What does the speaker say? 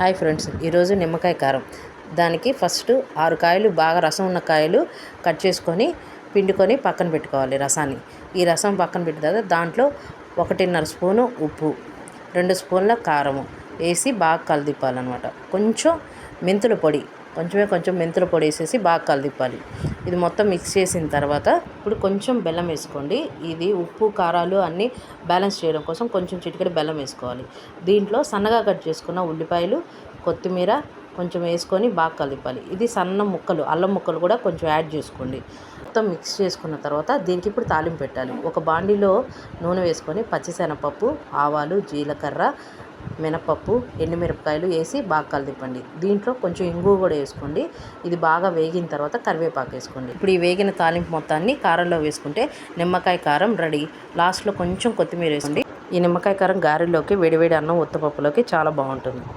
Hi friends, ఈరోజు నిమ్మకాయ కారం. దానికి ఫస్ట్ 6 కాయలు బాగా రసం ఉన్న కాయలు కట్ చేసుకొని పిండుకొని పక్కన పెట్టుకోవాలి రసాన్ని. ఈ రసం పక్కన పెట్టిన తర్వాత దాంట్లో 1.5 స్పూను ఉప్పు, 2 స్పూన్ల కారము వేసి బాగా కలదిప్పాలన్నమాట. కొంచెం మెంతుల పొడి, కొంచెం మెంతుల పొడి వేసేసి బాగా కలదిప్పాలి. ఇది మొత్తం మిక్స్ చేసిన తర్వాత ఇప్పుడు కొంచెం బెల్లం వేసుకోండి. ఇది ఉప్పు కారాలు అన్నీ బ్యాలెన్స్ చేయడం కోసం కొంచెం చిటికెడు బెల్లం వేసుకోవాలి. దీంట్లో సన్నగా కట్ చేసుకున్న ఉల్లిపాయలు, కొత్తిమీర కొంచెం వేసుకొని బాగా కలపాలి. ఇది సన్న ముక్కలు, అల్లం ముక్కలు కూడా కొంచెం యాడ్ చేసుకోండి. మొత్తం మిక్స్ చేసుకున్న తర్వాత దీనికి ఇప్పుడు తాలింపు పెట్టాలి. ఒక బాండీలో నూనె వేసుకొని పచ్చిశనగపప్పు, ఆవాలు, జీలకర్ర, మినపప్పు, ఎండుమిరపకాయలు వేసి బాగా కలదిప్పండి. దీంట్లో కొంచెం ఇంగువ కూడా వేసుకోండి. ఇది బాగా వేగిన తర్వాత కరివేపాకు వేసుకోండి. ఇప్పుడు ఈ వేగిన తాలింపు మొత్తాన్ని కారంలో వేసుకుంటే నిమ్మకాయ కారం రెడీ. లాస్ట్లో కొంచెం కొత్తిమీర వేసుకోండి. ఈ నిమ్మకాయ కారం గారెల్లోకి, వేడివేడి అన్నం, ఉత్తపప్పులోకి చాలా బాగుంటుంది.